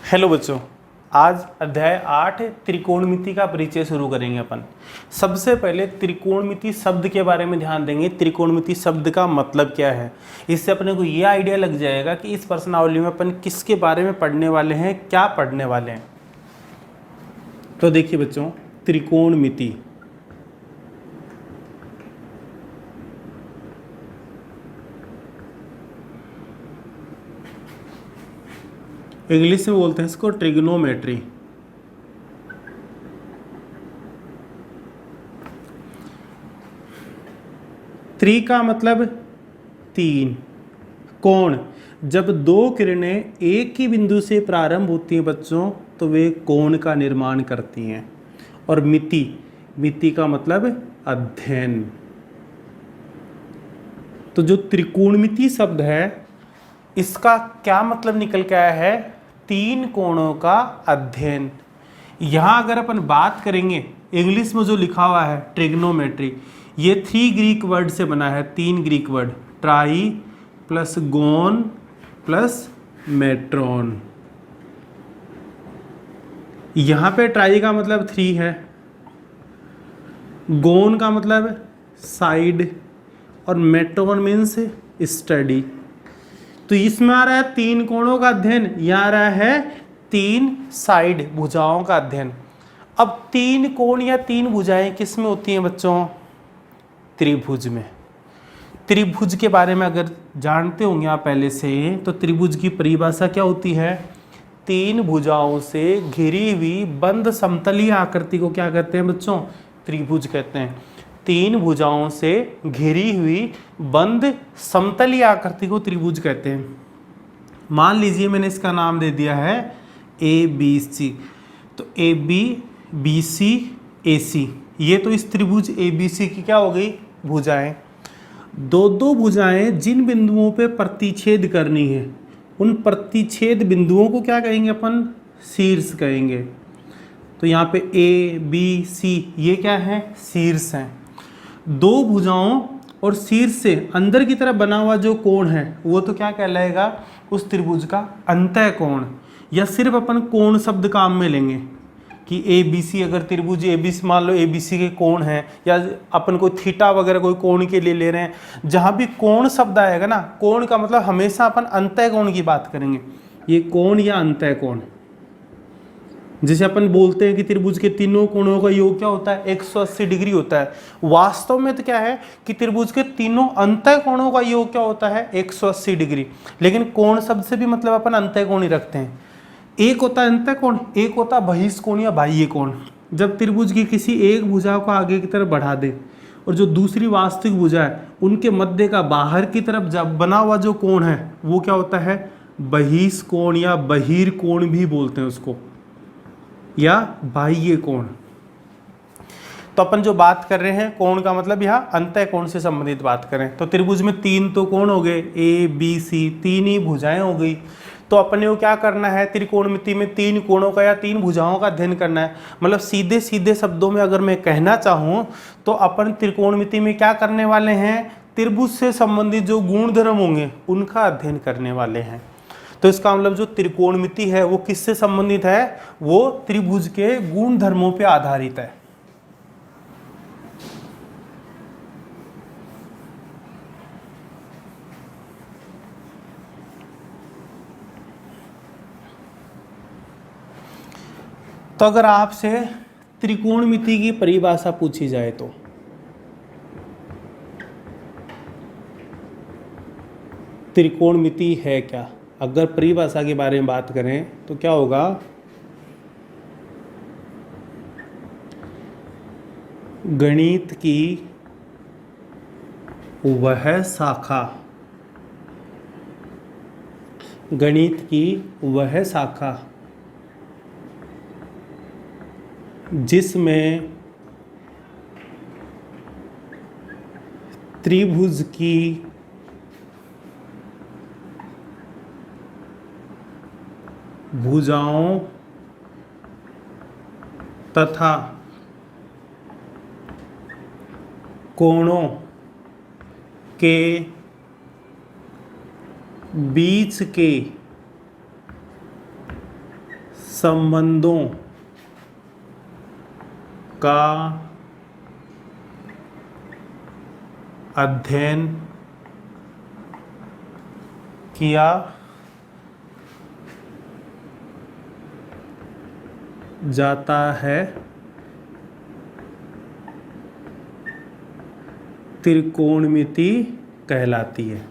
Hello बच्चों, आज अध्याय 8 त्रिकोणमिति का परिचय शुरू करेंगे अपन। सबसे पहले त्रिकोणमिति शब्द के बारे में ध्यान देंगे। त्रिकोणमिति शब्द का मतलब क्या है, इससे अपने को ये आइडिया लग जाएगा कि इस प्रश्नावली में अपन किसके बारे में पढ़ने वाले हैं, क्या पढ़ने वाले हैं। तो देखिए बच्चों, त्रिकोणमिति इंग्लिश में बोलते हैं इसको ट्रिग्नोमेट्री। त्रि का मतलब तीन, कोण जब दो किरणें एक ही बिंदु से प्रारंभ होती हैं बच्चों तो वे कोण का निर्माण करती हैं। और मिति, मिति का मतलब अध्ययन। तो जो त्रिकोणमिति शब्द है इसका क्या मतलब निकल के आया है, तीन कोणों का अध्ययन। यहां अगर अपन बात करेंगे इंग्लिश में जो लिखा हुआ है ट्रिग्नोमेट्री, ये 3 ग्रीक वर्ड से बना है, 3 ग्रीक वर्ड, ट्राई प्लस गोन प्लस मेट्रॉन। यहां पे ट्राई का मतलब 3 है, गोन का मतलब साइड और मेट्रॉन मीन्स स्टडी। तो इसमें आ रहा है तीन कोणों का अध्ययन, यहाँ आ रहा है तीन साइड भुजाओं का अध्ययन। अब तीन कोण या तीन भुजाएं किस में होती हैं बच्चों, त्रिभुज में। त्रिभुज के बारे में अगर जानते होंगे आप पहले से, तो त्रिभुज की परिभाषा क्या होती है, तीन भुजाओं से घिरी हुई बंद समतलीय आकृति को क्या कहते हैं बच्चों, त्रिभुज कहते हैं। तीन भुजाओं से घिरी हुई बंद समतलीय आकृति को त्रिभुज कहते हैं। मान लीजिए मैंने इसका नाम दे दिया है ए बी सी, तो ए बी बी सी ए सी, ये तो इस त्रिभुज ए बी सी की क्या हो गई, भुजाएं। दो दो भुजाएं जिन बिंदुओं पे प्रतिच्छेद करनी है उन प्रतिच्छेद बिंदुओं को क्या कहेंगे अपन, शीर्ष कहेंगे। तो यहाँ पे ए बी सी ये क्या है, शीर्ष हैं। दो भुजाओं और शीर्ष से अंदर की तरफ बना हुआ जो कोण है वो तो क्या कहलाएगा, उस त्रिभुज का अंतः कोण। या सिर्फ अपन कोण शब्द काम में लेंगे कि ए बी सी, अगर त्रिभुज ए बी सी मान लो ए बी सी के कोण हैं, या अपन कोई थीटा वगैरह कोई कोण के लिए ले रहे हैं, जहाँ भी कोण शब्द आएगा ना, कोण का मतलब हमेशा अपन अंतः कोण की बात करेंगे। ये कोण या अंतः कोण, जैसे अपन बोलते हैं कि त्रिभुज के तीनों कोणों का योग क्या होता है, 180 डिग्री होता है। वास्तव में तो क्या है कि त्रिभुज के तीनों अंतः कोणों का योग क्या होता है, 180 डिग्री। लेकिन कोण शब्द से भी मतलब अपन अंतः कोण ही रखते हैं। एक होता है अंतः कोण, एक होता है बहिष्कोण या बाह्य कोण। जब त्रिभुज की किसी एक भुजा को आगे की तरफ बढ़ा दे और जो दूसरी वास्तविक भुजा है उनके मध्य का बाहर की तरफ जब बना हुआ जो कोण है वो क्या होता है, बहिष्कोण या बहिर्कोण भी बोलते हैं उसको, या बाह्य कोण। तो अपन जो बात कर रहे हैं कोण का मतलब यहाँ अंतः कोण से संबंधित बात करें तो त्रिभुज में तीन तो कोण हो गए, ए बी सी, तीन ही भुजाएं हो गई। तो अपने को क्या करना है, त्रिकोणमिति में तीन कोणों का या तीन भुजाओं का अध्ययन करना है। मतलब सीधे सीधे शब्दों में अगर मैं कहना चाहूँ तो अपन त्रिकोणमिति में क्या करने वाले हैं, त्रिभुज से संबंधित जो गुण धर्म होंगे उनका अध्ययन करने वाले हैं। तो इसका मतलब जो त्रिकोणमिति है वो किससे संबंधित है, वो त्रिभुज के गुण धर्मों पे आधारित है। तो अगर आपसे त्रिकोणमिति की परिभाषा पूछी जाए तो त्रिकोणमिति है क्या, अगर परिभाषा के बारे में बात करें तो क्या होगा, गणित की वह शाखा, गणित की वह शाखा जिसमें त्रिभुज की भुजाओं तथा कोणों के बीच के संबंधों का अध्ययन किया जाता है, त्रिकोणमिति कहलाती है।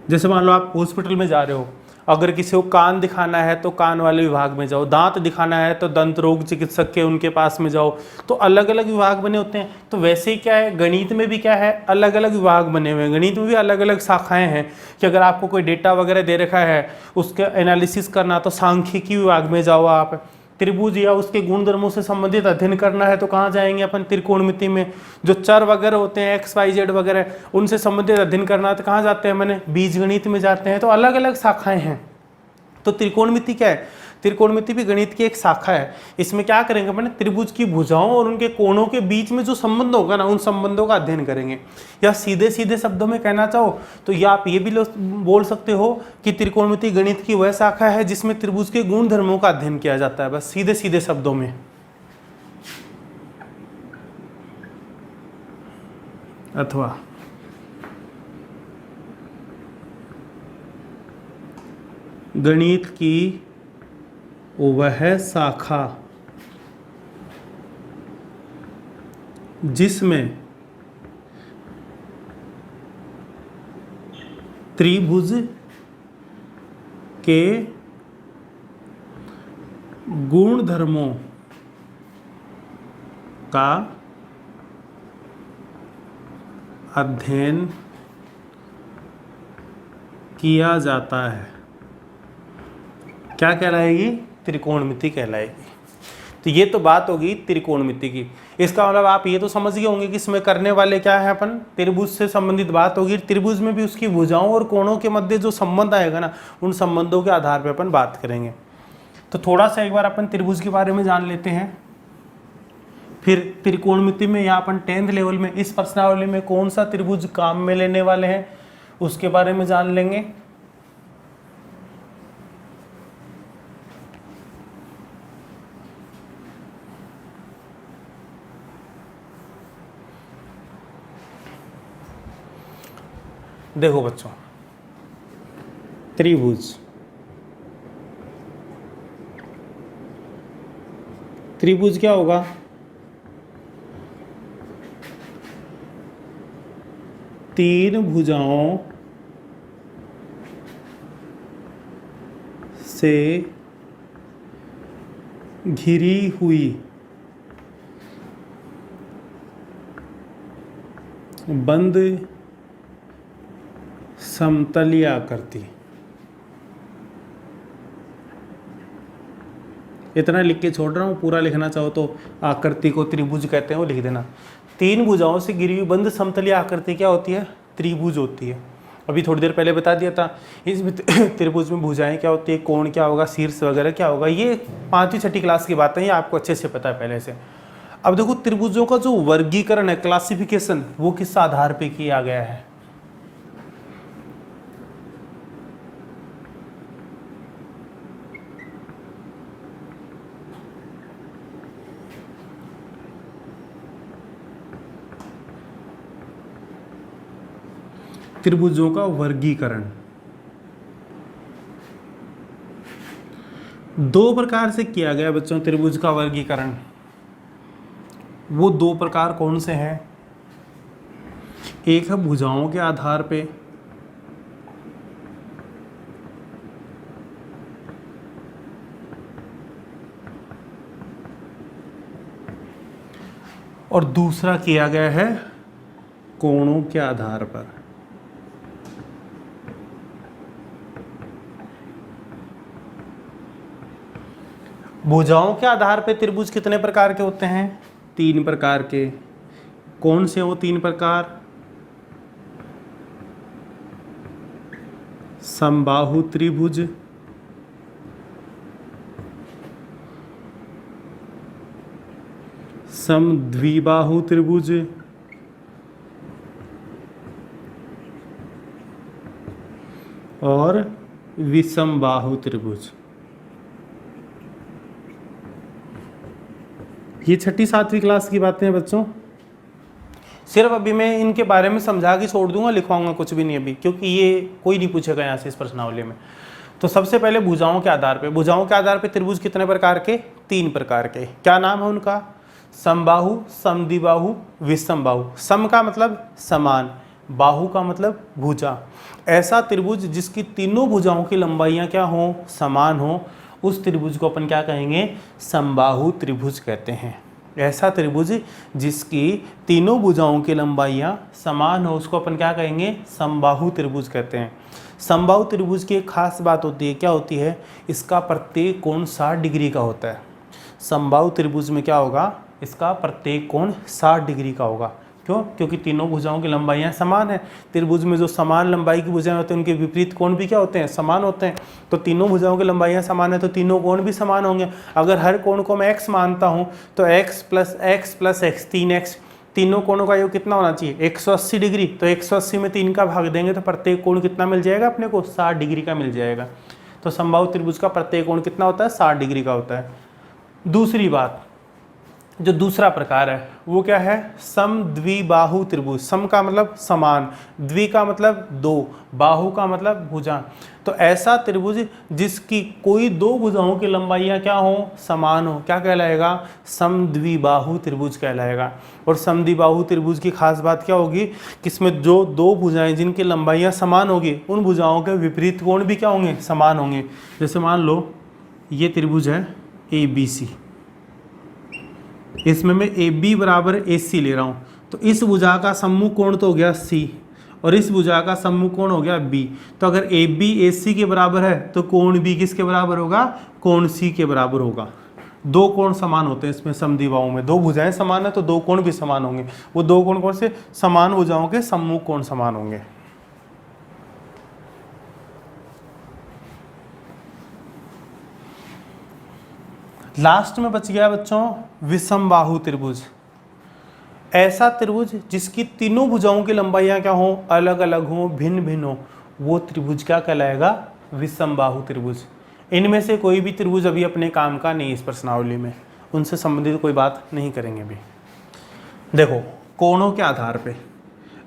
जैसे मान लो आप हॉस्पिटल में जा रहे हो, अगर किसी को कान दिखाना है तो कान वाले विभाग में जाओ, दांत दिखाना है तो दंत रोग चिकित्सक के उनके पास में जाओ, तो अलग अलग विभाग बने होते हैं। तो वैसे ही क्या है, गणित में भी क्या है, अलग अलग विभाग बने हुए हैं। गणित में भी अलग अलग शाखाएं हैं कि अगर आपको कोई डेटा वगैरह दे रखा है उसके एनालिसिस करना तो सांख्यिकी विभाग में जाओ आप। त्रिभुज या उसके गुण धर्मों से संबंधित अध्ययन करना है तो कहाँ जाएंगे अपन, त्रिकोणमिति में। जो चर वगैरह होते हैं एक्स वाई जेड वगैरह, उनसे संबंधित अध्ययन करना है तो कहाँ जाते हैं, मैंने बीजगणित में जाते हैं। तो अलग अलग शाखाएं हैं। तो त्रिकोणमिति क्या है, त्रिकोणमिति भी गणित की एक शाखा है। इसमें क्या करेंगे मैंने, त्रिभुज की भुजाओं और उनके कोणों के बीच में जो संबंध होगा ना, उन संबंधों का अध्ययन करेंगे। या सीधे सीधे शब्दों में कहना चाहो तो या आप ये भी बोल सकते हो कि त्रिकोणमिति गणित की वह शाखा है जिसमें त्रिभुज के गुण धर्मों का अध्ययन किया जाता है, बस सीधे सीधे शब्दों में। अथवा गणित की वह शाखा जिसमें त्रिभुज के गुण धर्मों का अध्ययन किया जाता है, क्या कहलाएगी, त्रिकोणमिति कहलाएगी। तो ये तो बात होगी त्रिकोणमिति की। इसका मतलब आप ये तो समझ गए होंगे कि इसमें करने वाले क्या है, अपन त्रिभुज से संबंधित बात होगी। त्रिभुज में भी उसकी भुजाओं और कोणों के मध्य जो संबंध आएगा ना, उन संबंधों के आधार पर अपन बात करेंगे। तो थोड़ा सा एक बार अपन त्रिभुज के बारे में जान लेते हैं, फिर त्रिकोणमिति में यहाँ अपन 10th लेवल में इस प्रश्नावली में कौन सा त्रिभुज काम में लेने वाले हैं उसके बारे में जान लेंगे। देखो बच्चों, त्रिभुज, त्रिभुज क्या होगा, तीन भुजाओं से घिरी हुई बंद समतलीय आकृति। इतना लिख के छोड़ रहा हूँ, पूरा लिखना चाहो तो आकृति को त्रिभुज कहते हैं, वो लिख देना। तीन भुजाओं से घिरी हुई बंद समतलीय आकृति क्या होती है, त्रिभुज होती है। अभी थोड़ी देर पहले बता दिया था। इस त्रिभुज में भुजाएं क्या होती है, कोण क्या होगा, शीर्ष वगैरह क्या होगा, ये 5वीं 6ठी क्लास की बात है, ये आपको अच्छे से पता है पहले से। अब देखो त्रिभुजों का जो वर्गीकरण है, क्लासिफिकेशन, वो किस आधार पे किया गया है, त्रिभुजों का वर्गीकरण दो प्रकार से किया गया बच्चों। त्रिभुज का वर्गीकरण, वो दो प्रकार कौन से हैं, एक है भुजाओं के आधार पे, और दूसरा किया गया है कोणों के आधार पर। भुजाओं के आधार पे त्रिभुज कितने प्रकार के होते हैं, 3 प्रकार के। कौन से वो 3 प्रकार, समबाहु त्रिभुज, समद्विबाहु त्रिभुज और विषमबाहु त्रिभुज। ये छठी सातवीं क्लास की बातें हैं बच्चों। सिर्फ अभी मैं इनके बारे में समझा के छोड़ दूंगा, लिखवाऊंगा कुछ भी नहीं अभी, क्योंकि ये कोई नहीं पूछेगा यहाँ से इस प्रश्नावली में। तो सबसे पहले भुजाओं के आधार पे त्रिभुज कितने प्रकार के? 3 प्रकार के। क्या नाम है उनका? समबाहु, समद्विबाहु, विषमबाहु। सम का मतलब समान, बाहु का मतलब भुजा। ऐसा त्रिभुज जिसकी तीनों भुजाओं की लंबाइयाँ क्या हो? समान हो, उस त्रिभुज को अपन क्या कहेंगे? समबाहु त्रिभुज कहते हैं। ऐसा त्रिभुज जिसकी तीनों भुजाओं की लंबाइयाँ समान हो, उसको अपन क्या कहेंगे? समबाहु त्रिभुज कहते हैं। समबाहु त्रिभुज की एक खास बात होती है, क्या होती है? इसका प्रत्येक कोण 60 डिग्री का होता है। समबाहु त्रिभुज में क्या होगा? इसका प्रत्येक कोण 60 डिग्री का होगा। क्यों? क्योंकि तीनों भुजाओं की लंबाइयाँ समान है। त्रिभुज में जो समान लंबाई की भुजाएं होती हैं उनके विपरीत कोण भी क्या होते हैं? समान होते हैं। तो तीनों भुजाओं की लंबाइयाँ समान है तो तीनों कोण भी समान होंगे। अगर हर कोण को मैं x मानता हूँ तो x प्लस x 3x, तीनों कोणों का योग कितना होना चाहिए? 180 डिग्री। तो 180 में 3 का भाग देंगे तो प्रत्येक कोण कितना मिल जाएगा अपने को? 60 डिग्री का मिल जाएगा। तो समबाहु त्रिभुज का प्रत्येक कोण कितना होता है? 60 डिग्री का होता है। दूसरी बात, जो दूसरा प्रकार है वो क्या है? समद्विबाहु त्रिभुज। सम का मतलब समान, द्वि का मतलब 2, बाहु का मतलब भुजा। तो ऐसा त्रिभुज जिसकी कोई 2 भुजाओं की लंबाइयाँ क्या हो? समान हो, क्या कहलाएगा? समद्विबाहु त्रिभुज कहलाएगा। और समद्विबाहु त्रिभुज की खास बात क्या होगी? कि इसमें जो 2 भुजाएं जिनकी लंबाइयाँ समान होगी उन भुजाओं के विपरीत कोण भी क्या होंगे? समान होंगे। जैसे मान लो ये त्रिभुज है ABC, इसमें मैं AB बराबर AC ले रहा हूँ, तो इस भुजा का सम्मुख कोण तो हो गया C और इस भुजा का सम्मुख कोण हो गया B। तो अगर AB AC के बराबर है तो कोण B किसके बराबर होगा? कोण C के बराबर होगा। 2 कोण समान होते हैं इसमें समद्विबाहु में। 2 भुजाएं समान है तो 2 कोण भी समान होंगे। वो 2 कोण कौन से? समान भुजाओं के सम्मुख कोण समान होंगे। लास्ट में बच गया बच्चों विषमबाहु त्रिभुज। ऐसा त्रिभुज जिसकी तीनों भुजाओं की लंबाइयाँ क्या हो? अलग अलग हो, भिन्न भिन्न हो, वो त्रिभुज क्या कहलाएगा? विषमबाहु त्रिभुज। इनमें से कोई भी त्रिभुज अभी अपने काम का नहीं इस प्रश्नावली में, उनसे संबंधित कोई बात नहीं करेंगे अभी। देखो कोणों के आधार पे,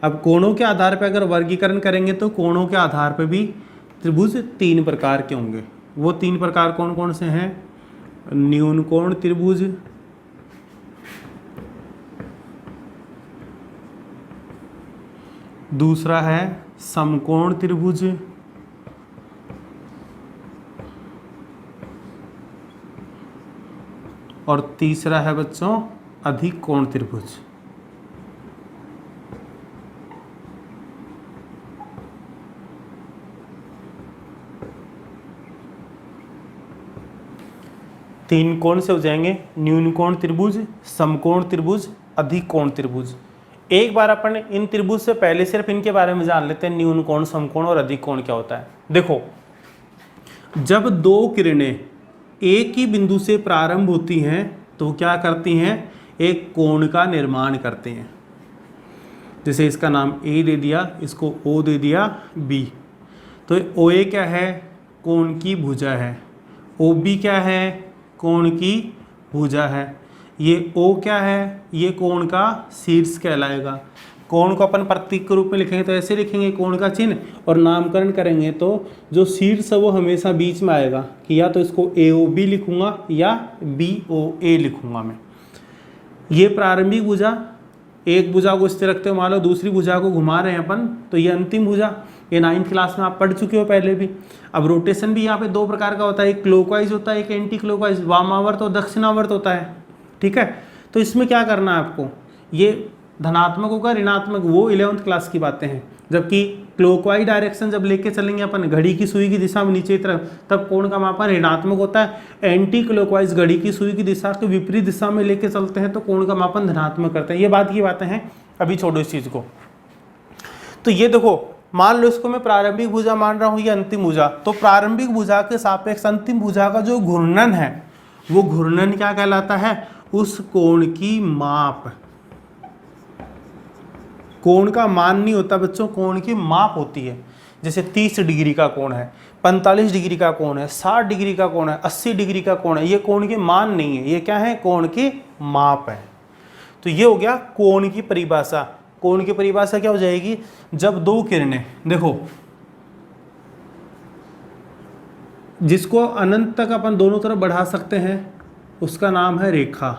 अब कोणों के आधार पे अगर वर्गीकरण करेंगे तो कोणों के आधार पे भी त्रिभुज 3 प्रकार के होंगे। वो 3 प्रकार कौन कौन से हैं? न्यून कोण त्रिभुज, दूसरा है समकोण त्रिभुज, और तीसरा है बच्चों अधिक कोण त्रिभुज। तीन कोण से हो जाएंगे? न्यून कोण त्रिभुज, समकोण त्रिभुज, अधिक कोण त्रिभुज। एक बार अपन इन त्रिभुज से पहले सिर्फ इनके बारे में जान लेते हैं, न्यून कोण, समकोण और अधिक कोण क्या होता है। देखो जब 2 किरणें एक ही बिंदु से प्रारंभ होती हैं तो क्या करती हैं? एक कोण का निर्माण करते हैं। जैसे इसका नाम A दे दिया, इसको O दे दिया B। तो OA क्या है? कोण की भुजा है। OB क्या है? कोण की भुजा है। ये O क्या है? ये कोण का शीर्ष कहलाएगा। कोण को अपन प्रतीक के रूप में लिखेंगे तो ऐसे लिखेंगे कोण का चिन्ह, और नामकरण करेंगे तो जो शीर्ष है वो हमेशा बीच में आएगा कि या तो इसको AOB लिखूंगा या BOA लिखूंगा मैं। ये प्रारंभिक भुजा, एक भुजा को स्थिर रखते हो, मान लो दूसरी भुजा को घुमा रहे हैं अपन, तो ये अंतिम भुजा। ये 9th क्लास में आप पढ़ चुके हो पहले भी। अब रोटेशन भी यहाँ पे 2 प्रकार का होता है, एक क्लॉकवाइज होता है, एक एंटी क्लॉकवाइज, वामावर्त और दक्षिणावर्त होता है। ठीक है, तो इसमें क्या करना है आपको? ये धनात्मक होगा, ऋणात्मक, वो 11th क्लास की बातें हैं। जबकि क्लॉकवाइज डायरेक्शन जब लेके चलेंगे अपन घड़ी की सुई की दिशा में नीचे की तरफ, तब कोण का मापन ऋणात्मक होता है। एंटी क्लॉकवाइज घड़ी की सुई की दिशा के विपरीत दिशा में लेके चलते हैं तो कोण का मापन धनात्मक करते हैं। ये बात की बातें हैं, अभी छोड़ो इस चीज को। तो ये देखो, मान लो इसको मैं प्रारंभिक भुजा मान रहा हूँ, ये अंतिम भुजा, तो प्रारंभिक भुजा के सापेक्ष अंतिम भुजा का जो घूर्णन है वो घूर्णन क्या कहलाता है? उस कोण की माप। कोण का मान नहीं होता बच्चों, कोण की माप होती है जैसे 30 डिग्री का कोण है, 45 डिग्री का कोण है, 60 डिग्री का कोण है, 80 डिग्री का कोण है, ये कोण के मान नहीं है, ये क्या है, कोण की माप है। तो ये हो गया कोण की परिभाषा। कोण की परिभाषा क्या हो जाएगी, जब दो किरणें, देखो जिसको अनंत तक अपन दोनों तरफ बढ़ा सकते हैं उसका नाम है रेखा।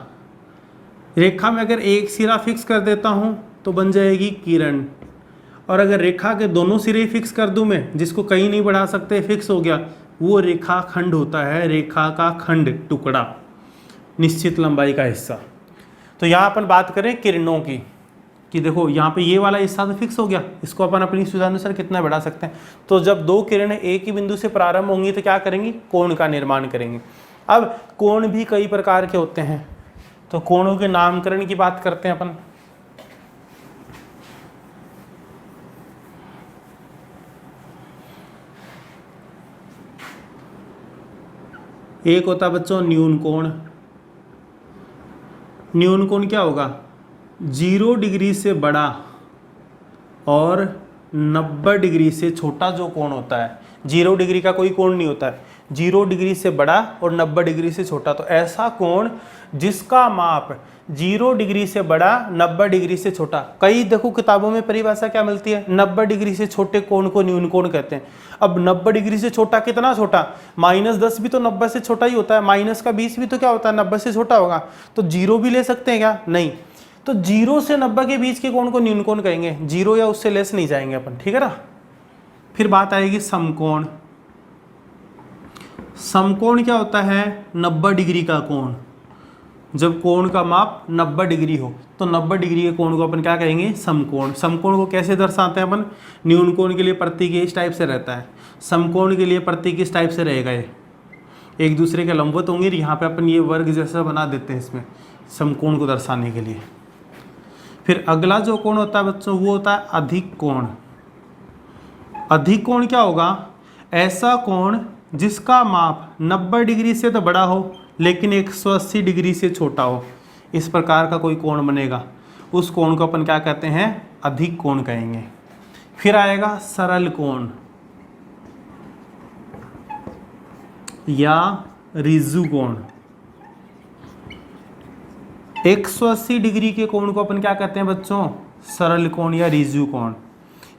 रेखा में अगर एक सिरा फिक्स कर देता हूं तो बन जाएगी किरण, और अगर रेखा के दोनों सिरे फिक्स कर दूं मैं, जिसको कहीं नहीं बढ़ा सकते, फिक्स हो गया, वो रेखा खंड होता है, रेखा का खंड, टुकड़ा, निश्चित लंबाई का हिस्सा। तो यहाँ अपन बात करें किरणों की, कि देखो यहाँ पे ये वाला हिस्सा तो फिक्स हो गया, इसको अपन अपनी सुविधानुसार कितना बढ़ा सकते हैं। तो जब दो किरणें एक ही बिंदु से प्रारंभ होंगी तो क्या करेंगी, कोण का निर्माण करेंगे। अब कोण भी कई प्रकार के होते हैं, तो कोणों के नामकरण की बात करते हैं अपन। एक होता है बच्चों न्यून कोण। न्यून कोण क्या होगा, 0 डिग्री से बड़ा और 90 डिग्री से छोटा जो कोण होता है। 0 डिग्री का कोई कोण नहीं होता है, 0 डिग्री से बड़ा और 90 डिग्री से छोटा। तो ऐसा कोण जिसका माप 0 डिग्री से बड़ा, 90 डिग्री से छोटा। कई देखो किताबों में परिभाषा क्या मिलती है, 90 डिग्री से छोटे कोण को न्यून कोण कहते हैं। अब 90 डिग्री से छोटा कितना छोटा, -10 भी तो 90 से छोटा ही होता है, माइनस का 20 भी तो क्या होता है, 90 से छोटा होगा। तो 0 भी ले सकते हैं क्या, नहीं। तो 0 से 90 के बीच के कोण को न्यून कोण कहेंगे, 0 या उससे लेस नहीं जाएंगे अपन, ठीक है ना। फिर बात आएगी समकोण। समकोण क्या होता है, 90 डिग्री का कोण। जब कोण का माप 90 डिग्री हो तो 90 डिग्री के कोण को अपन क्या कहेंगे, समकोण। समकोण को कैसे दर्शाते हैं अपन, न्यून कोण के लिए प्रतीक इस टाइप से रहता है, समकोण के लिए प्रतीक इस टाइप से रहेगा, ये एक दूसरे के लंबवत होंगे। यहाँ पे अपन ये वर्ग जैसा बना देते हैं इसमें, समकोण को दर्शाने के लिए। फिर अगला जो कोण होता है बच्चों, वो होता है अधिक कोण। अधिक कोण क्या होगा, ऐसा कोण जिसका माप 90 डिग्री से तो बड़ा हो लेकिन 180 डिग्री से छोटा हो। इस प्रकार का कोई कोण बनेगा, उस कोण को अपन क्या कहते हैं, अधिक कोण कहेंगे। फिर आएगा सरल कोण या रिजु कोण। 180 डिग्री के कोण को अपन क्या कहते हैं बच्चों, सरल कोण या रिजु कोण।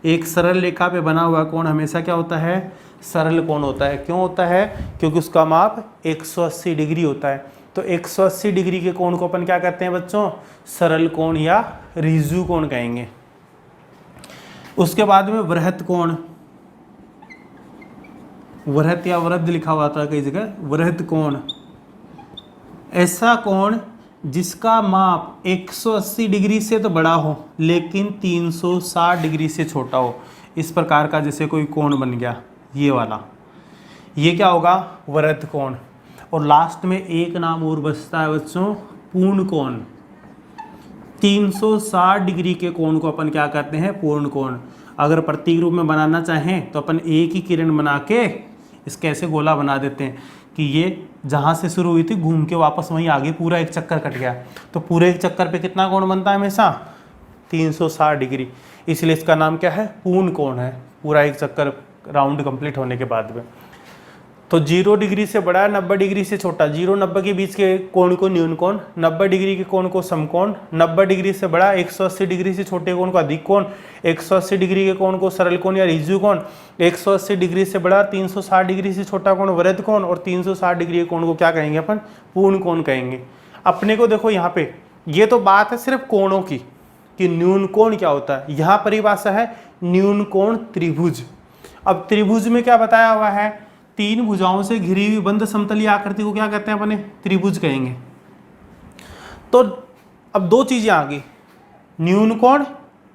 एक सरल रेखा पे बना हुआ कोण हमेशा क्या होता है, सरल कोण होता है। क्यों होता है, क्योंकि उसका माप 180 डिग्री होता है। तो 180 डिग्री के कोण को अपन क्या कहते हैं बच्चों, सरल कोण या रिजु कोण कहेंगे। उसके बाद में वृहत कोण, वृहत या वृद्ध लिखा हुआ था कई जगह, वृहत कोण। ऐसा कोण जिसका माप 180 डिग्री से तो बड़ा हो लेकिन 360 डिग्री से छोटा हो। इस प्रकार का जैसे कोई कोण बन गया, ये वाला, ये क्या होगा, वृहत कोण। और लास्ट में एक नाम और बचता है बच्चों, पूर्ण कोण। 360 डिग्री के कोण को अपन क्या कहते हैं, पूर्ण कोण। अगर प्रतीक रूप में बनाना चाहें तो अपन एक ही किरण बना के इसके ऐसे गोला बना देते हैं कि ये जहाँ से शुरू हुई थी घूम के वापस वहीं आगे पूरा एक चक्कर कट गया। तो पूरे एक चक्कर पे कितना कोण बनता है हमेशा, 360 डिग्री। इसलिए इसका नाम क्या है, पूर्ण कोण है, पूरा एक चक्कर राउंड कंप्लीट होने के बाद में। तो 0 डिग्री से बड़ा, 90 डिग्री से छोटा, 0-90 के बीच के कोण को न्यून कोण, 90 डिग्री के कोण को समकोण, 90 डिग्री से बड़ा 180 डिग्री से छोटे कोण को अधिक कोण, 180 डिग्री के कोण को सरल कोण या रिजु कोण, 180 डिग्री से बड़ा 360 डिग्री से छोटा कोण वृहत कोण, और 360 डिग्री के कोण को क्या कहेंगे अपन, पूर्ण कोण कहेंगे। अपने को देखो यहाँ पे ये तो बात है सिर्फ कोणों की कि न्यून कोण क्या होता है। यहाँ परिभाषा है न्यून कोण त्रिभुज। अब त्रिभुज में क्या बताया हुआ है, 3 भुजाओं से घिरी हुई बंद समतलीय आकृति को क्या कहते हैं अपने, त्रिभुज कहेंगे। तो अब 2 चीजें आ गई, न्यून कोण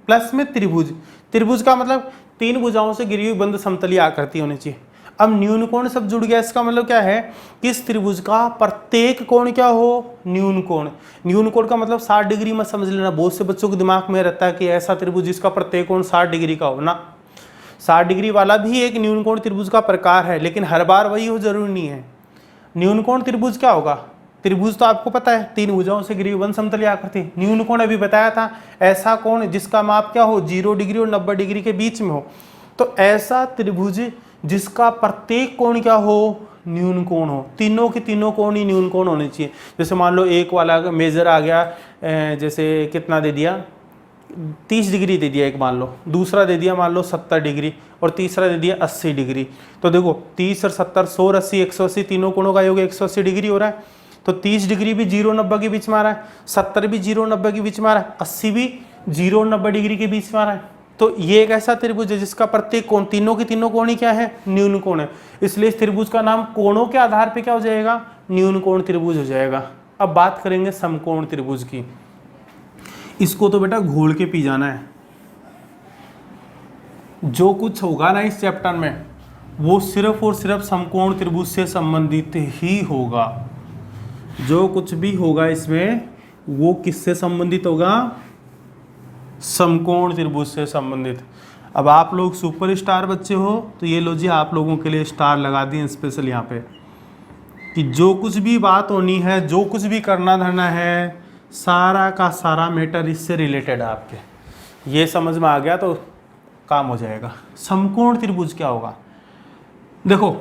प्लस में त्रिभुज। त्रिभुज का मतलब 3 भुजाओं से घिरी हुई बंद समतलीय आकृति होनी चाहिए। अब न्यून कोण सब जुड़ गया, इसका मतलब क्या है कि इस त्रिभुज का प्रत्येक कोण क्या हो, न्यून कोण। न्यून कोण का मतलब 60 डिग्री मत समझ लेना, बहुत से बच्चों के दिमाग में रहता है कि ऐसा त्रिभुज जिसका प्रत्येक कोण 60 डिग्री का हो ना। 60 डिग्री वाला भी एक न्यून कोण त्रिभुज का प्रकार है, लेकिन हर बार वही हो जरूरी नहीं है। न्यून कोण त्रिभुज क्या होगा, त्रिभुज तो आपको पता है 3 भुजाओं से घिरी हुई बंद समतलीय आकृति। न्यून कोण अभी बताया था, ऐसा कोण जिसका माप क्या हो, 0 डिग्री और 90 डिग्री के बीच में हो। तो ऐसा त्रिभुज जिसका प्रत्येक कोण क्या हो, न्यून कोण हो। तीनों के तीनों कोण ही न्यून कोण होने चाहिए। जैसे मान लो एक वाला मेजर आ गया, जैसे कितना दे दिया, 30 डिग्री दे दिया एक, मान लो दूसरा दे दिया मान लो 70 डिग्री, और तीसरा दे दिया 80 डिग्री। तो देखो 30 और 70, 100 और 80, 180, तीनों कोणों का योग 180 डिग्री हो रहा है। तो 30 डिग्री भी 0 90 के बीच में आ रहा है, 70 भी 0 90 के बीच में आ रहा है, 80 भी 0 90 डिग्री के बीच में आ रहा है। तो ये एक ऐसा त्रिभुज है जिसका प्रत्येक कोण, तीनों के तीनों कोण ही क्या है, न्यून कोण है। इसलिए इस त्रिभुज का नाम कोणों के आधार पे क्या हो जाएगा, न्यून कोण त्रिभुज हो जाएगा। अब बात करेंगे समकोण त्रिभुज की। इसको तो बेटा घोल के पी जाना है। जो कुछ होगा ना इस चैप्टर में वो सिर्फ और सिर्फ समकोण त्रिभुज से संबंधित ही होगा। जो कुछ भी होगा इसमें वो किससे संबंधित होगा, समकोण त्रिभुज से संबंधित। अब आप लोग सुपरस्टार बच्चे हो तो ये लो जी, आप लोगों के लिए स्टार लगा दिए स्पेशल यहाँ पे, कि जो कुछ भी बात होनी है, जो कुछ भी करना धरना है, सारा का सारा मैटर इससे रिलेटेड है आपके। ये समझ में आ गया तो काम हो जाएगा। समकोण त्रिभुज क्या होगा, देखो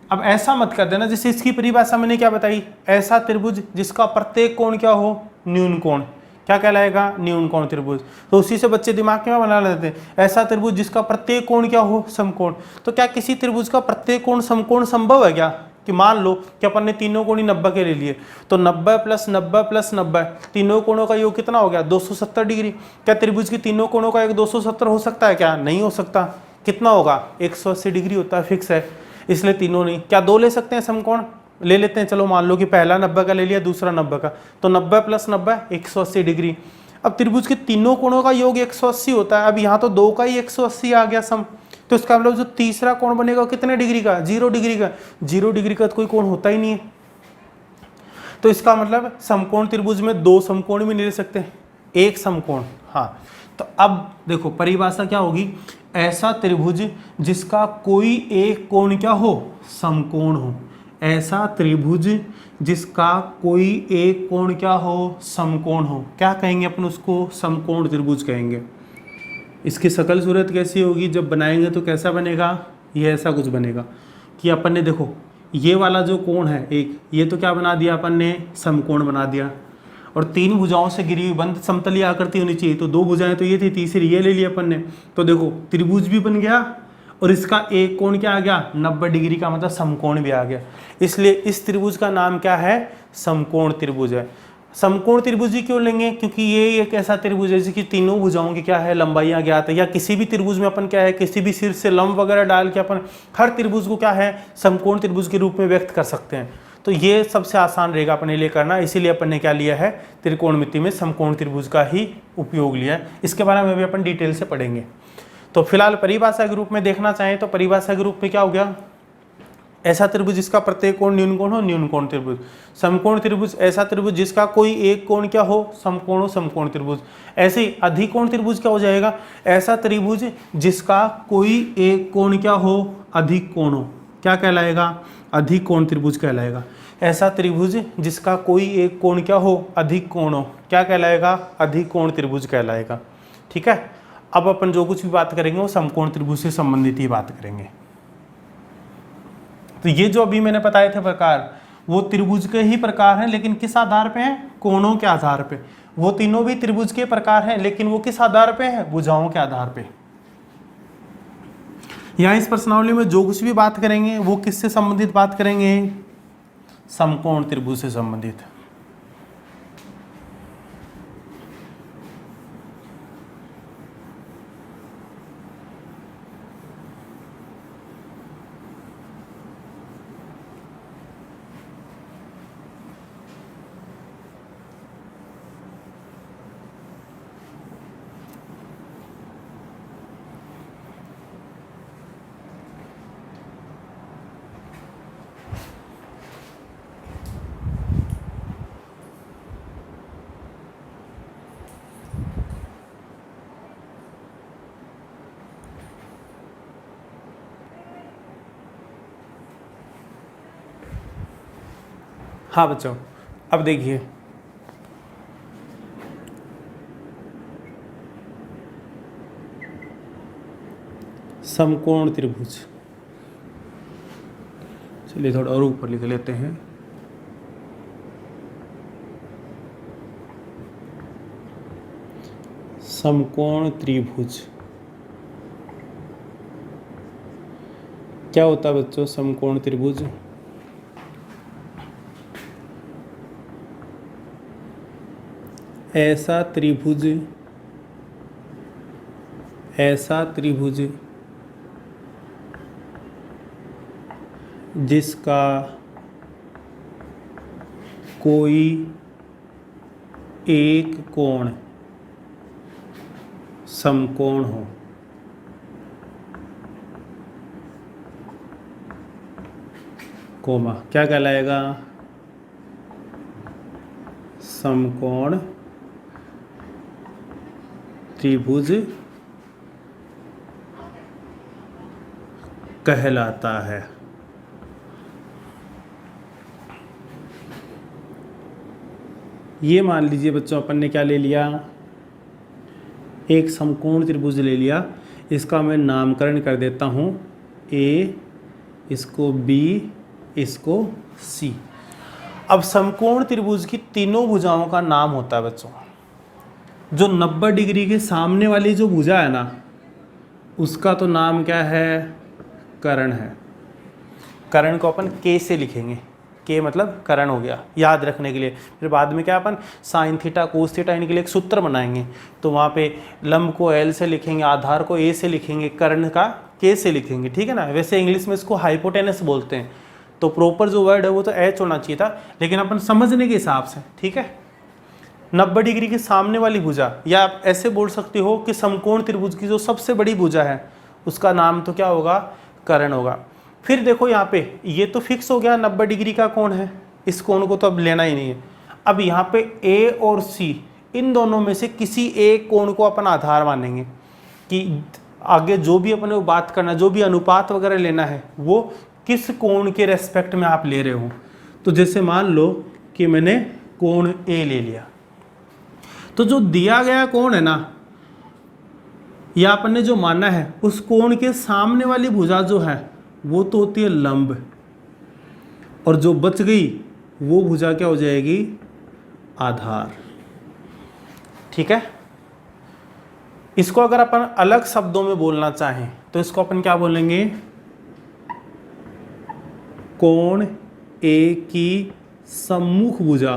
अब ऐसा मत कर देना जैसे इसकी परिभाषा मैंने क्या बताई, ऐसा त्रिभुज जिसका प्रत्येक कोण क्या हो, न्यून कोण, क्या कहलाएगा, न्यून कोण त्रिभुज। तो उसी से बच्चे दिमाग में बना लेते हैं, ऐसा त्रिभुज जिसका प्रत्येक कोण क्या हो, समकोण। तो क्या किसी त्रिभुज का प्रत्येक कोण समकोण संभव है क्या, कि मान लो कि अपन ने तीनों कोण ही 90 के ले लिए, तो 90 + 90 + 90, तीनों कोणों का योग कितना हो गया, 270 डिग्री। क्या त्रिभुज की तीनों कोणों का योग 270 हो सकता है क्या, नहीं हो सकता। कितना होगा, 180 डिग्री होता है, फिक्स है। इसलिए तीनों नहीं। क्या दो ले सकते हैं समकोण, ले लेते हैं। चलो मान लो कि पहला 90 का ले लिया, दूसरा 90 का, तो 90 + 90 180 डिग्री। अब त्रिभुज के तीनों कोणों का योग 180 होता है। अब यहाँ तो दो का ही 180 आ गया सम, तो इसका मतलब जो तीसरा कोण बनेगा कितने डिग्री का, 0 डिग्री का। 0 डिग्री का तो कोई कोण होता ही नहीं है। तो इसका मतलब समकोण त्रिभुज में दो समकोण भी नहीं ले सकते, एक समकोण। हाँ, तो अब देखो परिभाषा क्या होगी, ऐसा त्रिभुज जिसका कोई एक कोण क्या हो, समकोण हो। ऐसा त्रिभुज जिसका कोई एक कोण क्या हो, समकोण हो, क्या कहेंगे अपन उसको, समकोण त्रिभुज कहेंगे। इसकी शकल सूरत कैसी होगी, जब बनाएंगे तो कैसा बनेगा, ये ऐसा कुछ बनेगा कि अपन ने देखो ये वाला जो कोण है एक, ये तो क्या बना दिया अपन ने, समकोण बना दिया। और तीन भुजाओं से घिरी हुई बंद समतलीय आकृति होनी चाहिए, तो दो भुजाएं तो ये थी, तीसरी ये ले ली अपन ने। तो देखो त्रिभुज भी बन गया और इसका एक कोण क्या आ गया, 90 डिग्री का, मतलब समकोण भी आ गया। इसलिए इस त्रिभुज का नाम क्या है, समकोण त्रिभुज है। समकोण त्रिभुज ही क्यों लेंगे, क्योंकि ये एक ऐसा त्रिभुज है जिसकी तीनों भुजाओं की क्या है, लंबाइयां ज्ञात है। या किसी भी त्रिभुज में अपन क्या है, किसी भी शीर्ष से लंब वगैरह डाल के अपन हर त्रिभुज को क्या है, समकोण त्रिभुज के रूप में व्यक्त कर सकते हैं। तो ये सबसे आसान रहेगा अपने लिए करना, इसीलिए अपन ने क्या लिया है, त्रिकोणमिति में समकोण त्रिभुज का ही उपयोग लिया है। इसके बारे में भी अपन डिटेल से पढ़ेंगे। तो फिलहाल परिभाषा के रूप में देखना चाहें तो परिभाषा के रूप में क्या हो गया, ऐसा त्रिभुज जिसका प्रत्येक कोण न्यून कोण हो, न्यून कोण त्रिभुज। समकोण त्रिभुज ऐसा त्रिभुज जिसका कोई एक कोण क्या हो, समकोण हो, समकोण त्रिभुज। ऐसे ही अधिकोण त्रिभुज क्या हो जाएगा, ऐसा त्रिभुज जिसका कोई एक कोण क्या हो, अधिक कोण हो, क्या कहलाएगा, अधिकोण त्रिभुज कहलाएगा। ऐसा त्रिभुज जिसका कोई एक कोण क्या हो, अधिक कोण हो, क्या कहलाएगा, अधिकोण त्रिभुज कहलाएगा। ठीक है। अब अपन जो कुछ भी बात करेंगे वो समकोण त्रिभुज से संबंधित ही बात करेंगे। तो ये जो अभी मैंने बताए थे प्रकार, वो त्रिभुज के ही प्रकार हैं, लेकिन किस आधार पे हैं, कोणों के आधार पे। वो तीनों भी त्रिभुज के प्रकार हैं, लेकिन वो किस आधार पे हैं, भुजाओं के आधार पे। यहाँ इस प्रश्नावली में जो कुछ भी बात करेंगे वो किससे संबंधित बात करेंगे, समकोण त्रिभुज से संबंधित। हाँ बच्चों, अब देखिए समकोण त्रिभुज। चलिए थोड़ा और ऊपर लिख लेते हैं। समकोण त्रिभुज क्या होता है बच्चों? समकोण त्रिभुज ऐसा त्रिभुज जिसका कोई एक कोण समकोण हो। कोमा क्या कहलाएगा? समकोण त्रिभुज कहलाता है। ये मान लीजिए बच्चों अपन ने क्या ले लिया? एक समकोण त्रिभुज ले लिया। इसका मैं नामकरण कर देता हूँ ए, इसको बी, इसको सी। अब समकोण त्रिभुज की तीनों भुजाओं का नाम होता है बच्चों, जो 90 डिग्री के सामने वाली जो भुजा है ना, उसका तो नाम क्या है? कर्ण है। कर्ण को अपन के से लिखेंगे। के मतलब कर्ण हो गया, याद रखने के लिए। फिर बाद में क्या अपन साइन थीटा कोस थीटा इनके लिए एक सूत्र बनाएंगे, तो वहाँ पे लंब को एल से लिखेंगे, आधार को ए से लिखेंगे, कर्ण का के से लिखेंगे, ठीक है ना। वैसे इंग्लिश में इसको हाइपोटेनस बोलते हैं, तो प्रॉपर जो वर्ड है वो तो एच होना चाहिए था, लेकिन अपन समझने के हिसाब से, ठीक है। 90 डिग्री के सामने वाली भुजा, या आप ऐसे बोल सकते हो कि समकोण त्रिभुज की जो सबसे बड़ी भुजा है उसका नाम तो क्या होगा? कर्ण होगा। फिर देखो यहाँ पे ये तो फिक्स हो गया 90 डिग्री का कोण है, इस कोण को तो अब लेना ही नहीं है। अब यहाँ पे ए और सी, इन दोनों में से किसी एक कोण को अपन आधार मानेंगे कि आगे जो भी अपने को बात करना, जो भी अनुपात वगैरह लेना है वो किस कोण के रेस्पेक्ट में आप ले रहे हो। तो जैसे मान लो कि मैंने कोण ए ले लिया, तो जो दिया गया कोण है ना, या अपन ने जो माना है, उस कोण के सामने वाली भुजा जो है वो तो होती है लंब, और जो बच गई वो भुजा क्या हो जाएगी? आधार, ठीक है। इसको अगर अपन अलग शब्दों में बोलना चाहें तो इसको अपन क्या बोलेंगे? कोण ए की सम्मुख भुजा।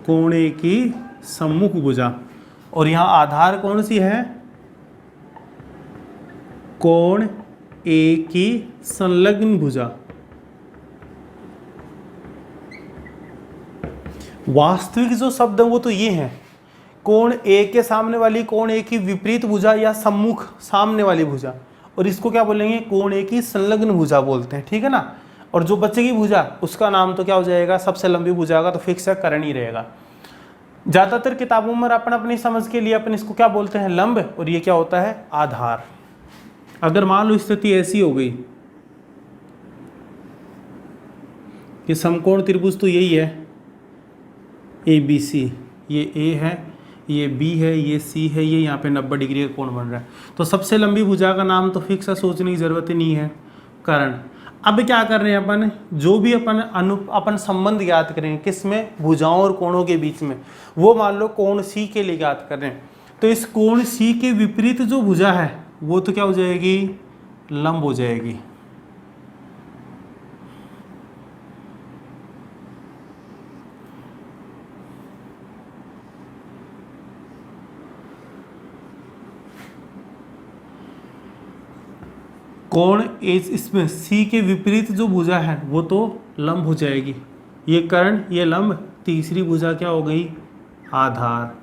कोण ए की सम्मुख भुजा। और यहां आधार कौन सी है? कोण ए की संलग्न भुजा। वास्तविक जो शब्द है वो तो ये है, कोण ए के सामने वाली कोण ए की विपरीत भुजा या सम्मुख सामने वाली भुजा, और इसको क्या बोलेंगे? कोण ए की संलग्न भुजा बोलते हैं, ठीक है ना। और जो बचेगी भुजा उसका नाम तो क्या हो जाएगा? सबसे लंबी भुजा का तो फिक्स है, कर्ण ही रहेगा। ज्यादातर किताबों में अपन अपनी समझ के लिए अपन इसको क्या बोलते हैं? लंब, और ये क्या होता है? आधार। अगर मान लो स्थिति ऐसी हो गई कि समकोण त्रिभुज तो यही है ए बी सी, ये ए है, ये बी है, ये सी है, ये यहाँ पे 90 डिग्री का कोण बन रहा है, तो सबसे लंबी भुजा का नाम तो फिक्स है, सोचने की जरूरत ही नहीं है, कर्ण। अब क्या कर रहे हैं अपन? जो भी अपन संबंध ज्ञात करेंगे किसमें? भुजाओं और कोणों के बीच में। वो मान लो कोण सी के लिए ज्ञात कर रहे हैं, तो इस कोण सी के विपरीत जो भुजा है वो तो क्या हो जाएगी? लंब हो जाएगी। कोण इसमें सी के विपरीत जो भुजा है वो तो लंब हो जाएगी। ये कर्ण, ये लंब, तीसरी भुजा क्या हो गई? आधार।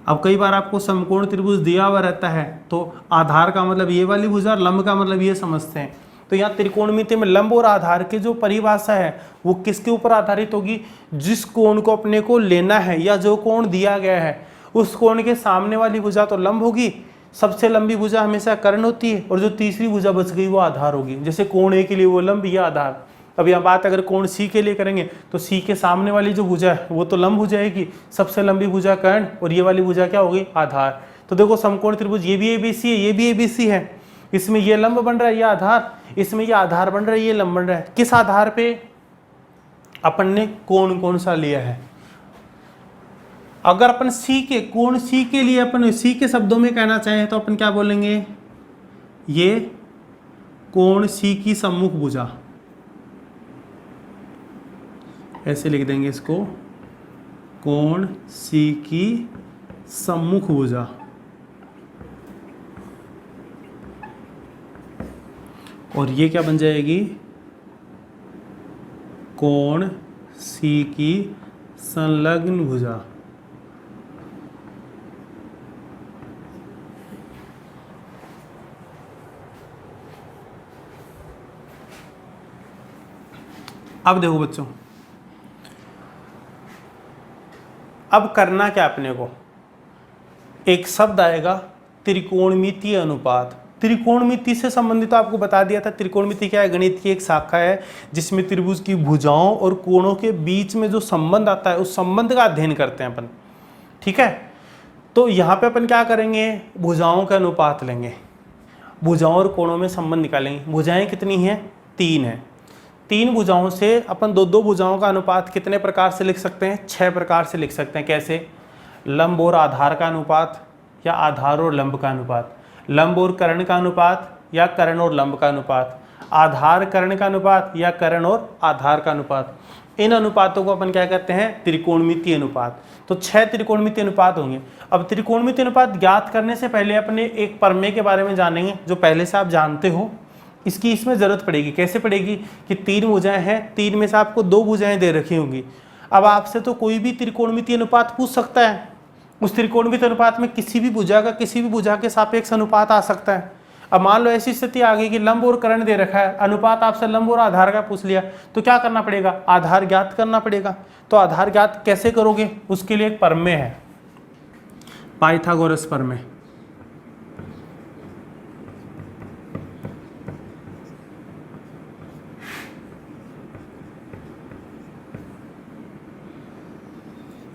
अब कई बार आपको समकोण त्रिभुज दिया हुआ रहता है तो आधार का मतलब ये वाली भुजा, लंब का मतलब ये समझते हैं। तो यहाँ त्रिकोणमिति में लंब और आधार की जो परिभाषा है वो किसके ऊपर आधारित होगी? जिस कोण को अपने को लेना है या जो कोण दिया गया है उस कोण के सामने वाली भुजा तो लंब होगी, सबसे लंबी भुजा हमेशा कर्ण होती है, और जो तीसरी भुजा बच गई वो आधार होगी। जैसे कोण ए के लिए वो लंब, या आधार। अब यहाँ बात अगर कोण सी के लिए करेंगे तो सी के सामने वाली जो भुजा है वो तो लंब हो जाएगी, सबसे लंबी भुजा कर्ण, और ये वाली भुजा क्या होगी? आधार। तो देखो समकोण त्रिभुज ये भी एबीसी है, ये भी एबीसी है, इसमें ये लंब बन रहा है, ये आधार, इसमें ये आधार बन रहा है, ये लंब बन रहा है। किस आधार पे? अपन ने कोण कौन सा लिया है? अगर अपन सी के कोण सी के लिए अपन सी के शब्दों में कहना चाहें तो अपन क्या बोलेंगे? ये कोण सी की सम्मुख भुजा, ऐसे लिख देंगे इसको, कोण सी की सम्मुख भुजा। और ये क्या बन जाएगी? कोण सी की संलग्न भुजा। अब देखो बच्चों, अब करना क्या अपने को? एक शब्द आएगा त्रिकोणमितीय अनुपात। त्रिकोणमिति से संबंधित तो आपको बता दिया था। त्रिकोणमिति क्या है? गणित की एक शाखा है जिसमें त्रिभुज की भुजाओं और कोणों के बीच में जो संबंध आता है उस संबंध का अध्ययन करते हैं अपन, ठीक है। तो यहाँ पे अपन क्या करेंगे? भुजाओं का अनुपात लेंगे, भुजाओं और कोणों में संबंध निकालेंगे। भुजाएं कितनी हैं? 3 है। 3 भुजाओं से अपन दो भुजाओं का अनुपात कितने प्रकार से लिख सकते हैं? 6 प्रकार से लिख सकते हैं। कैसे? लंब और आधार का अनुपात, या आधार और लंब का अनुपात, लंब और कर्ण का अनुपात, या कर्ण और लंब का अनुपात, आधार कर्ण का अनुपात, या कर्ण और आधार का अनुपात। इन अनुपातों को अपन क्या कहते हैं? त्रिकोणमितीय अनुपात। तो 6 त्रिकोणमितीय अनुपात होंगे। अब त्रिकोणमितीय अनुपात ज्ञात करने से पहले अपने एक प्रमेय के बारे में जानेंगे जो पहले से आप जानते हो। इसकी इसमें जरूरत पड़ेगी। कैसे पड़ेगी? कि 3 भुजाएं हैं, 3 में से आपको 2 भुजाएं दे रखी होंगी। अब आपसे तो कोई भी त्रिकोणमितीय अनुपात पूछ सकता है। उस त्रिकोणमितीय अनुपात में किसी भी भुजा का किसी भी भुजा के सापेक्ष अनुपात आ सकता है। अब मान लो ऐसी स्थिति आ गई कि लंब और कर्ण दे रखा है, अनुपात आपसे लंब और आधार का पूछ लिया, तो क्या करना पड़ेगा? आधार ज्ञात करना पड़ेगा। तो आधार ज्ञात कैसे करोगे? उसके लिए एक प्रमेय है, पाइथागोरस प्रमेय।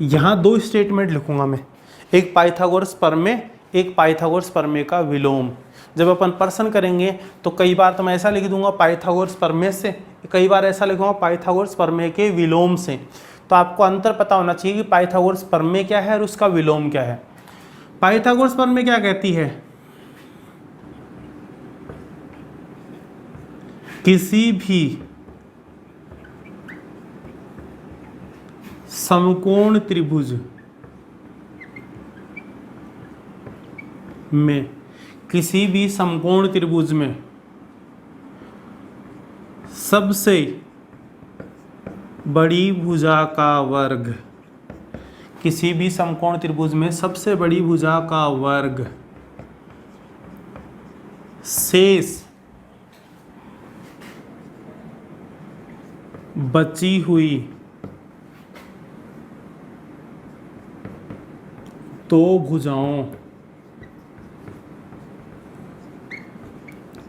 यहां 2 स्टेटमेंट लिखूंगा मैं, एक पाइथागोरस प्रमेय, एक पाइथागोरस प्रमेय का विलोम। जब अपन प्रश्न करेंगे तो कई बार तो मैं ऐसा लिख दूंगा पाइथागोरस प्रमेय से, कई बार ऐसा लिखूंगा पाइथागोरस प्रमेय के विलोम से। तो आपको अंतर पता होना चाहिए कि पाइथागोरस प्रमेय क्या है और उसका विलोम क्या है। पाइथागोरस प्रमेय क्या कहती है? किसी भी समकोण त्रिभुज में, किसी भी समकोण त्रिभुज में सबसे बड़ी भुजा का वर्ग, किसी भी समकोण त्रिभुज में सबसे बड़ी भुजा का वर्ग शेष बची हुई 2 भुजाओं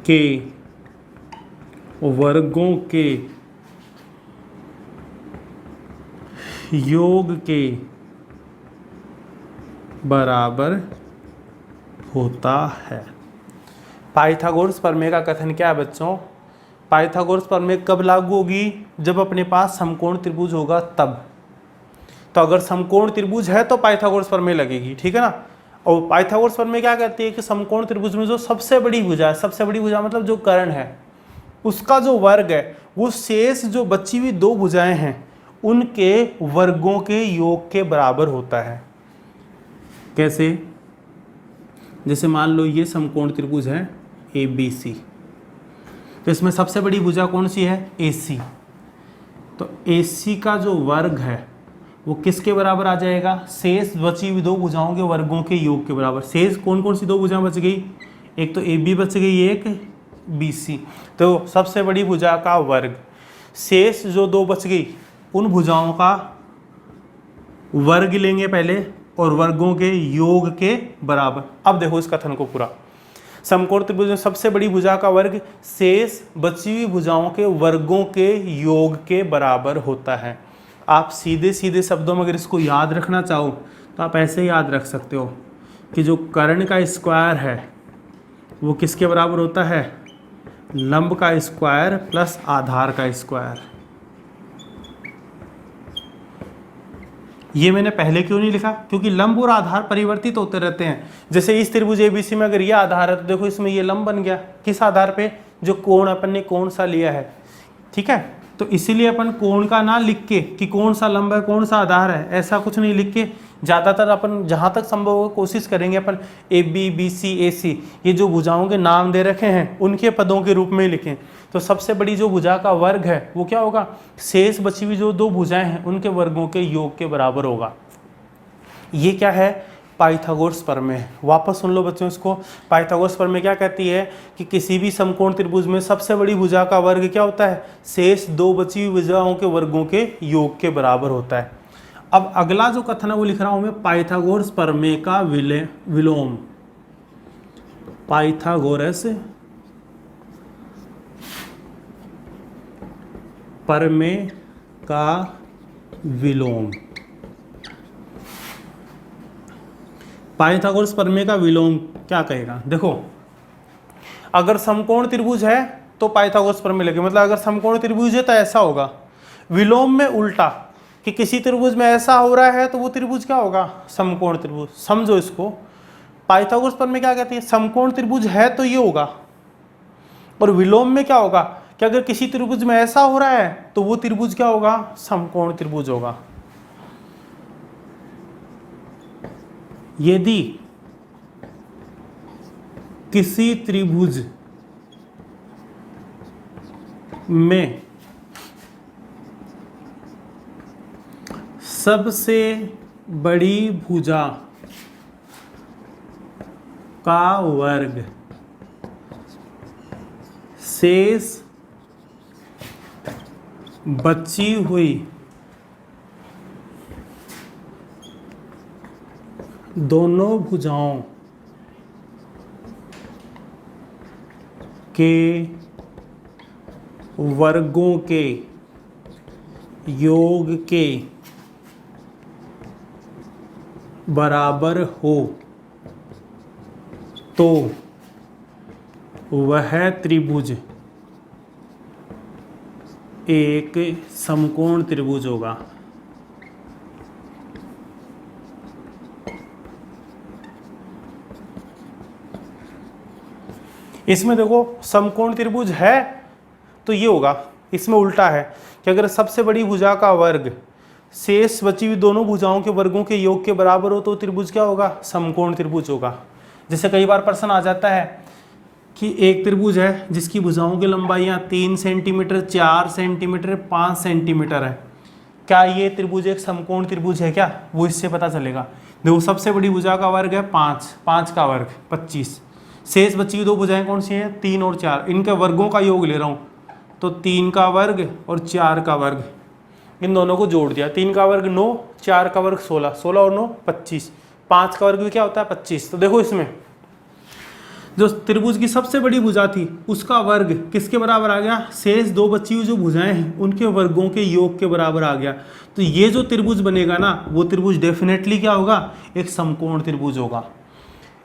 के वर्गों के योग के बराबर होता है। पाइथागोरस प्रमेय का कथन क्या है बच्चों? पाइथागोरस प्रमेय कब लागू होगी? जब अपने पास समकोण त्रिभुज होगा तब। तो अगर समकोण त्रिभुज है तो पाइथागोरस प्रमेय लगेगी, ठीक है ना। और पाइथागोरस प्रमेय क्या कहती है कि समकोण त्रिभुज में जो सबसे बड़ी भुजा है, सबसे बड़ी भुजा मतलब जो कर्ण है, उसका जो वर्ग है वो शेष जो बची हुई 2 भुजाएं हैं उनके वर्गों के योग के बराबर होता है। कैसे? जैसे मान लो ये समकोण त्रिभुज है ABC, तो इसमें सबसे बड़ी भुजा कौन सी है? AC। तो AC का जो वर्ग है वो किसके बराबर आ जाएगा? शेष बची हुई 2 भुजाओं के वर्गों के योग के बराबर। शेष कौन कौन सी 2 भुजाएं बच गई? एक तो AB बच गई, एक BC। तो सबसे बड़ी भुजा का वर्ग, शेष जो 2 बच गई उन भुजाओं का वर्ग लेंगे पहले और वर्गों के योग के बराबर। अब देखो इस कथन को पूरा। समकोण त्रिभुज में सबसे बड़ी भुजा का वर्ग शेष बची हुई भुजाओं के वर्गों के योग के बराबर होता है। आप सीधे सीधे शब्दों में अगर इसको याद रखना चाहो तो आप ऐसे याद रख सकते हो कि जो कर्ण का स्क्वायर है वो किसके बराबर होता है, लंब का स्क्वायर प्लस आधार का स्क्वायर। ये मैंने पहले क्यों नहीं लिखा, क्योंकि लंब और आधार परिवर्तित होते रहते हैं। जैसे इस त्रिभुज एबीसी में अगर ये आधार है तो देखो इसमें ये लंब बन गया, किस आधार पे, जो कोण अपन ने कौन सा लिया है, ठीक है। तो इसीलिए अपन कोण का ना लिख के कि कौन सा लंब है कौन सा आधार है, ऐसा कुछ नहीं लिख के, ज़्यादातर अपन जहाँ तक संभव हो कोशिश करेंगे अपन ए बी बी सी ए सी ये जो भुजाओं के नाम दे रखे हैं उनके पदों के रूप में लिखें। तो सबसे बड़ी जो भुजा का वर्ग है वो क्या होगा, शेष बची हुई जो दो भुजाएं हैं उनके वर्गों के योग के बराबर होगा। ये क्या है, पाइथागोरस प्रमेय। वापस सुन लो बच्चों इसको। पाइथागोरस प्रमेय क्या कहती है कि किसी भी समकोण त्रिभुज में सबसे बड़ी भुजा का वर्ग क्या होता है, शेष दो बची हुई भुजाओं के वर्गों के योग के बराबर होता है। अब अगला जो कथन है वो लिख रहा हूं मैं, पाइथागोरस प्रमेय का विलोम। पाइथागोरस प्रमेय का विलोम। पाइथागोरस प्रमेय का विलोम क्या कहेगा, देखो अगर समकोण त्रिभुज है तो पाइथागोरस प्रमेय लगे, मतलब अगर समकोण त्रिभुज है तो ऐसा होगा। विलोम में उल्टा, कि किसी त्रिभुज में ऐसा हो रहा है तो वो त्रिभुज क्या होगा, समकोण त्रिभुज। समझो इसको, पाइथागोरस प्रमेय क्या कहती है, समकोण त्रिभुज है तो ये होगा, और विलोम में क्या होगा कि अगर किसी त्रिभुज में ऐसा हो रहा है तो वो त्रिभुज क्या होगा, समकोण त्रिभुज होगा। यदि किसी त्रिभुज में सबसे बड़ी भुजा का वर्ग शेष बची हुई दोनों भुजाओं के वर्गों के योग के बराबर हो तो वह त्रिभुज एक समकोण त्रिभुज होगा। इसमें देखो समकोण त्रिभुज है तो ये होगा, इसमें उल्टा है कि अगर सबसे बड़ी भुजा का वर्ग शेष बची हुई दोनों भुजाओं के वर्गों के योग के बराबर हो तो त्रिभुज क्या होगा, समकोण त्रिभुज होगा। जैसे कई बार प्रश्न आ जाता है कि एक त्रिभुज है जिसकी भुजाओं की लंबाइयाँ 3 सेंटीमीटर, 4 सेंटीमीटर, 5 सेंटीमीटर है, क्या ये त्रिभुज एक समकोण त्रिभुज है क्या, वो इससे पता चलेगा। देखो सबसे बड़ी भुजा का वर्ग है 5, 5 का वर्ग 25, शेष बची हुई दो भुजाएं कौन सी हैं, 3 और 4, इनके वर्गों का योग ले रहा हूँ तो 3 का वर्ग और 4 का वर्ग, इन दोनों को जोड़ दिया, 3 का वर्ग 9, 4 का वर्ग 16, 16 और 9 25, 5 का वर्ग भी क्या होता है 25। तो देखो इसमें जो त्रिभुज की सबसे बड़ी भुजा थी उसका वर्ग किसके बराबर आ गया, शेष दो बची हुई जो भुजाएं हैं उनके वर्गों के योग के बराबर आ गया। तो ये जो त्रिभुज बनेगा ना वो त्रिभुज डेफिनेटली क्या होगा, एक समकोण त्रिभुज होगा।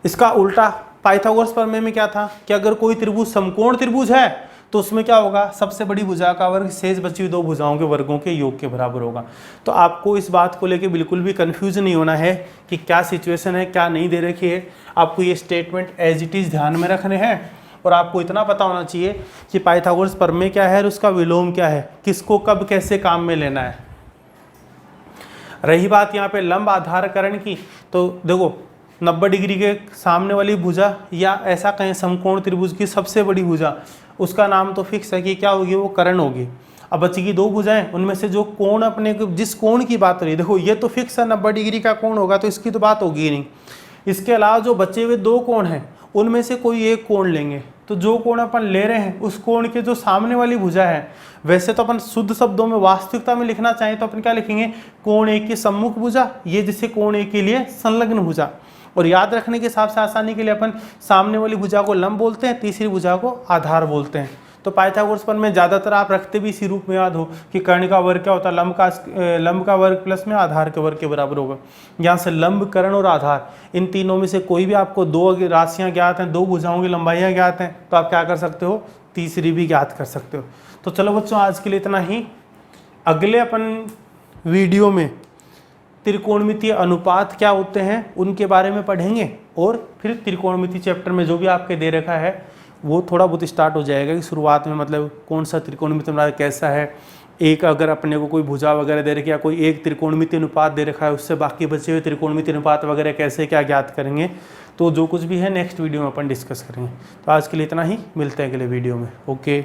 इसका उल्टा पाइथागोरस प्रमेय में क्या था कि अगर कोई त्रिभुज समकोण त्रिभुज है तो उसमें क्या होगा, सबसे बड़ी भुजा का वर्ग शेष बची हुई दो भुजाओं के वर्गों के योग के बराबर होगा। तो आपको इस बात को लेकर बिल्कुल भी कंफ्यूज नहीं होना है कि क्या सिचुएशन है क्या नहीं दे रखी है। आपको ये स्टेटमेंट एज इट इज़ ध्यान में रखने हैं और आपको इतना पता होना चाहिए कि पाइथागोरस प्रमेय क्या है और उसका विलोम क्या है, किसको कब कैसे काम में लेना है। रही बात यहाँ पे लंब आधारकरण की, तो देखो 90 डिग्री के सामने वाली भुजा या ऐसा कहें समकोण त्रिभुज की सबसे बड़ी भुजा, उसका नाम तो फिक्स है कि क्या होगी, वो कर्ण होगी। अब बची की दो भुजाएं, उनमें से जो कोण अपने जिस कोण की बात हो रही है, देखो ये तो फिक्स है 90 डिग्री का कोण होगा तो इसकी तो बात होगी नहीं। इसके अलावा जो बचे हुए दो कोण हैं उनमें से कोई एक कोण लेंगे, तो जो कोण अपन ले रहे हैं उस कोण के जो सामने वाली भुजा है, वैसे तो अपन शुद्ध शब्दों में वास्तविकता में लिखना चाहें तो अपन क्या लिखेंगे, कोण एक की सम्मुख भुजा, ये जिसे कोण एक के लिए संलग्न भुजा। और याद रखने के हिसाब से आसानी के लिए अपन सामने वाली भुजा को लंब बोलते हैं, तीसरी भुजा को आधार बोलते हैं। तो पाइथागोरस पर में ज़्यादातर आप रखते भी इसी रूप में याद हो कि कर्ण का वर्ग क्या होता है, लंब का वर्ग प्लस में आधार के वर्ग के बराबर होगा। यहाँ से लंब, कर्ण और आधार, इन तीनों में से कोई भी आपको दो राशियाँ ज्ञात हैं, दो भुजाओं की लंबाइयाँ ज्ञात हैं, तो आप क्या कर सकते हो, तीसरी भी ज्ञात कर सकते हो। तो चलो बच्चों आज के लिए इतना ही। अगले अपन वीडियो में त्रिकोणमितीय अनुपात क्या होते हैं उनके बारे में पढ़ेंगे, और फिर त्रिकोणमिति चैप्टर में जो भी आपके दे रखा है वो थोड़ा बहुत स्टार्ट हो जाएगा कि शुरुआत में मतलब कौन सा त्रिकोणमिति अनुपात कैसा है। एक अगर अपने को कोई भुजा वगैरह दे रखी है या कोई एक त्रिकोणमिति अनुपात दे रखा है, उससे बाकी बचे हुए त्रिकोणमिति अनुपात वगैरह कैसे क्या ज्ञात करेंगे, तो जो कुछ भी है नेक्स्ट वीडियो में अपन डिस्कस करेंगे। तो आज के लिए इतना ही, मिलते हैं अगले वीडियो में। ओके।